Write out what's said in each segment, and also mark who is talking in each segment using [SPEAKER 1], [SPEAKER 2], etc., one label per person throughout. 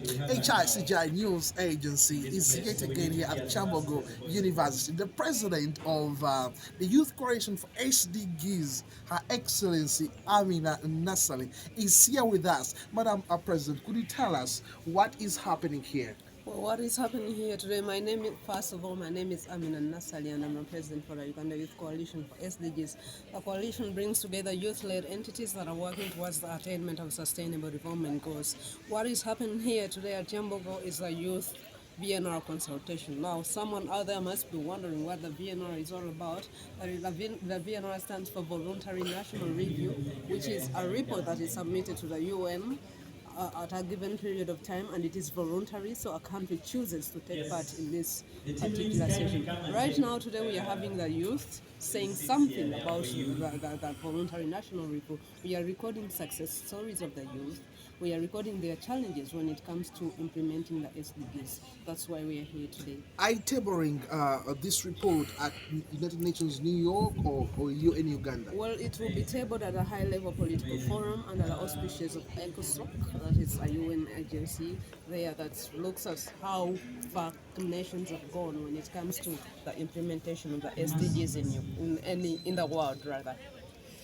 [SPEAKER 1] HICGI News Agency is yet again here at Chambogo University. The president of the Youth Coalition for SDGs, Her Excellency Aminah Nassali, is here with us. Madam President, could you tell us what is happening here?
[SPEAKER 2] Well, what is happening here today? First of all, my name is Aminah Nassali, and I'm the president for the Uganda Youth Coalition for SDGs. The coalition brings together youth-led entities that are working towards the attainment of sustainable development goals. What is happening here today at Jambogo is a youth VNR consultation. Now, someone out there must be wondering what the VNR is all about. The VNR stands for Voluntary National Review, which is a report that is submitted to the UN at a given period of time, and it is voluntary, so a country chooses to take part in this particular session. Right now, today, we are having the youth saying something about the voluntary national review. We are recording success stories of the youth. We are recording their challenges when it comes to implementing the SDGs. That's why we are here today.
[SPEAKER 1] Are you tabling this report at United Nations New York or UN Uganda?
[SPEAKER 2] Well, it will be tabled at a high-level political forum under the auspices of ECOSOC, that is a UN agency there that looks at how far nations have gone when it comes to the implementation of the SDGs in the world, rather.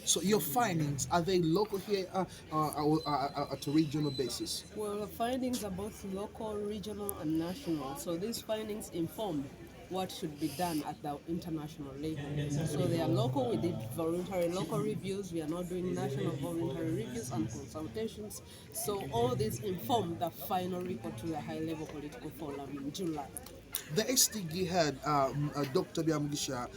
[SPEAKER 1] So your findings, are they local here at a regional basis?
[SPEAKER 2] Well, the findings are both local, regional, and national. So these findings inform what should be done at the international level. So they are local, we did voluntary local reviews, we are now doing national voluntary reviews and consultations. So all these inform the final report to the high-level political forum in July.
[SPEAKER 1] The SDG head, Dr. Biamugisha,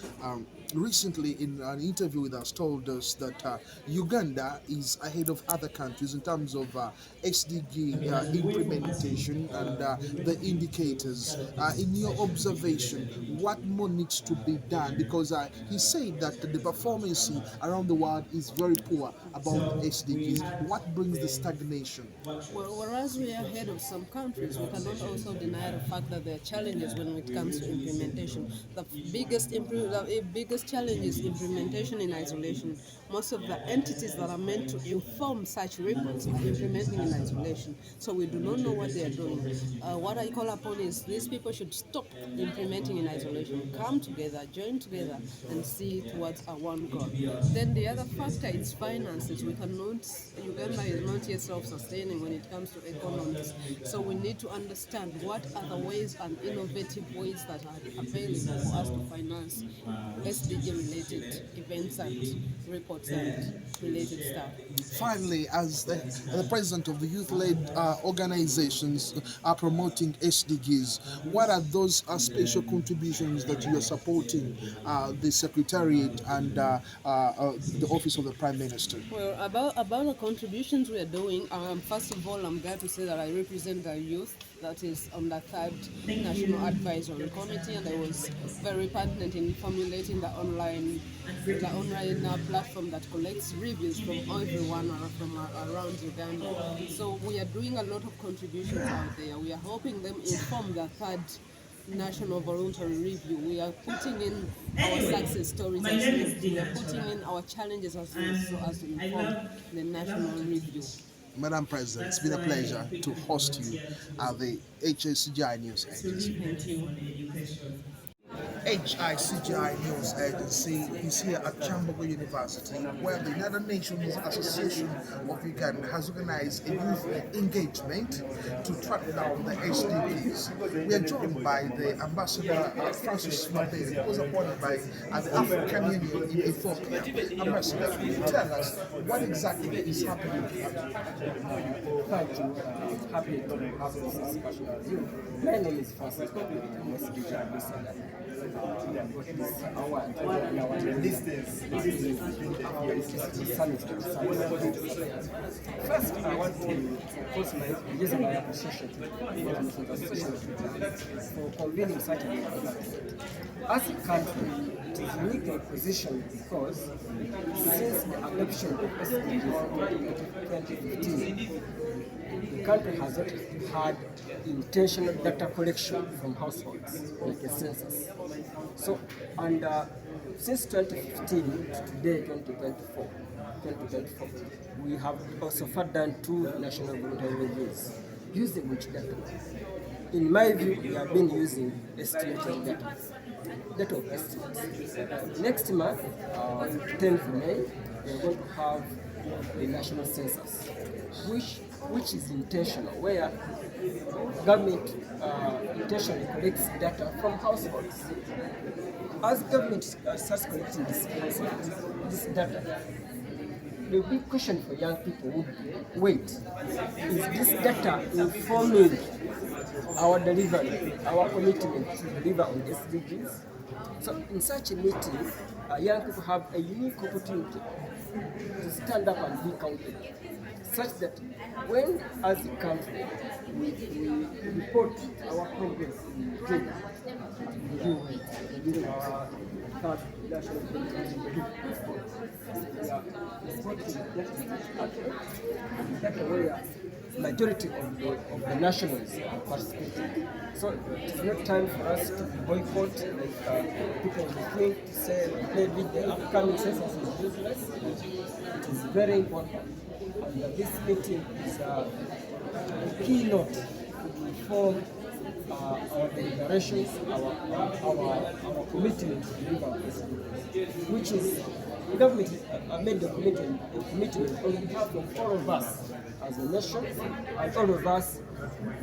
[SPEAKER 1] recently in an interview with us told us that Uganda is ahead of other countries in terms of SDG implementation and the indicators. In your observation, what more needs to be done? Because he said that the performance around the world is very poor about SDGs. What brings the stagnation?
[SPEAKER 2] Well, whereas we are ahead of some countries, we cannot also deny the fact that there are challenges when it comes to implementation. The biggest challenge is implementation in isolation. Most of the entities that are meant to inform such reports are implementing in isolation. So we do not know what they are doing. What I call upon is these people should stop implementing in isolation, come together, join together, and see towards a one goal. Then the other factor is finances. Uganda is not yet self-sustaining when it comes to economics. So we need to understand what are the ways and innovative ways that are available for us to finance SDG-related events and reports and related stuff.
[SPEAKER 1] Finally, as the president of the youth-led organizations are promoting SDGs, what are those special contributions that you are supporting the Secretariat and the Office of the Prime Minister?
[SPEAKER 2] Well, about the contributions we are doing, first of all, I'm glad to say that I represent the youth that is on the third National Advisory Committee, and I was very pertinent in formulating the online platform that collects reviews from everyone from around Uganda. So we are doing a lot of contributions out there. We are helping them inform the third National Voluntary Review. We are putting in our success stories as well. We are putting in our challenges as well, so as to inform the National Review.
[SPEAKER 1] Madam President, it's been a pleasure to host you at the HICGI News Agency.
[SPEAKER 2] Thank you.
[SPEAKER 1] HICGI News Agency is here at Chambogo University, where the United Nations Association of Uganda has organized a youth engagement to track down the SDGs. We are joined by the Ambassador Francis Maberi, who was appointed by the African Union in Ethiopia. Ambassador, could you tell us what exactly is happening here?
[SPEAKER 3] Thank you. Happy to have this discussion with you. My name is Francis Maberi. I'm a SDG ambassador. First, I want to use my appreciation to the Association for convening such an event. As a country, it is uniquely positioned because since the adoption of SDGs in 2015, the country has not had intentional data collection from households, like a census. So, and since 2015 to today, 2024, we have also done 2 national voluntary reviews. Using which data? In my view, we have been using estimated data. Data of estimates. Next month, 10th May, we are going to have the national census, which is intentional, where government intentionally collects data from households. As government starts collecting this data, the big question for young people would be, wait, is this data informing our delivery, our commitment to deliver on SDGs? So in such a meeting, young people have a unique opportunity to stand up and be counted, such that when, as a country, we report our progress in June, during our third national conference, we are reporting that where majority of the nationals are participating. So it is not time for us to boycott, like people think to say maybe the upcoming census is useless. It is very important. And this meeting is a keynote to inform our deliberations, our commitment to deliver on SDGs, which is the government made the commitment on behalf of all of us as a nation, and all of us,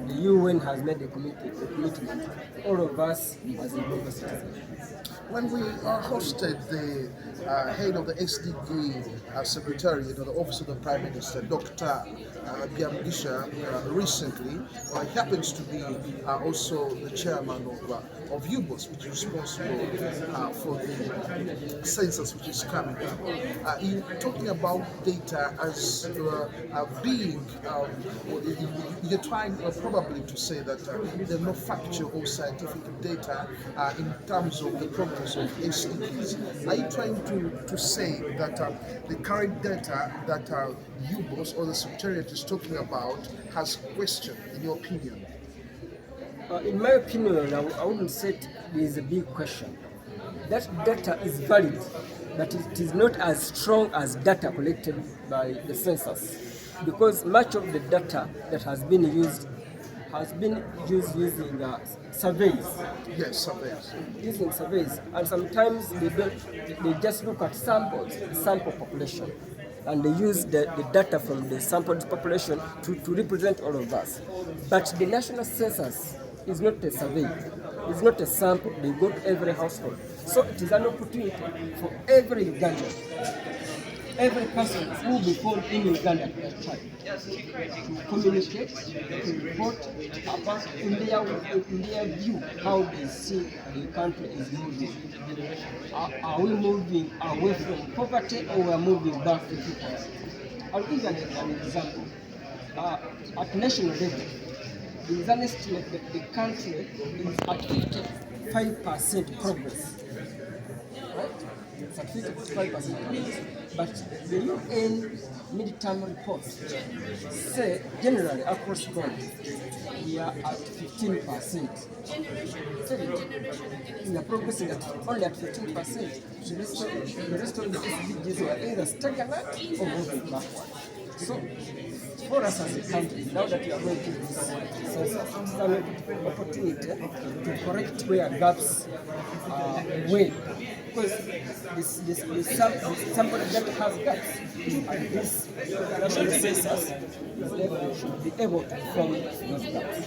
[SPEAKER 3] the UN has made a commitment, all of us as a global citizen.
[SPEAKER 1] When we hosted the head of the SDG Secretariat of the Office of the Prime Minister, Dr. Biamugisha, recently, he happens to be also the chairman of UBOS, which is responsible for the census which is coming up. In talking about data as being, you're trying probably to say that there are no factual or scientific data in terms of the progress of SDGs. Are you trying to say that the current data that UBOS or the Secretariat is talking about has question, in your opinion?
[SPEAKER 3] In my opinion, I wouldn't say there is a big question. That data is valid, but it is not as strong as data collected by the census, because much of the data that has been used using surveys.
[SPEAKER 1] Yes, surveys.
[SPEAKER 3] Using surveys, and sometimes they just look at sample population, and they use the data from the sampled population to represent all of us. But the national census is not a survey, it's not a sample, they go to every household. So it is an opportunity for every Ugandan, every person who will be born in Uganda at that time, to communicate, to report about in their view how they see the country is moving. Are we moving away from poverty, or we are moving back to poverty? I'll give you an example. At national level, there is an estimate that the country is at 55% progress. Right? It's at 55% progress. But the UN midterm reports say generally across the board we are at 15%. We are progressing only at 15%. The rest of the SDGs are either stagnant or moving backward. So, for us as a country, now that we are going through this census, it's an opportunity to correct where gaps were. Because this sample that has gaps, and this national census should be able to fill those gaps.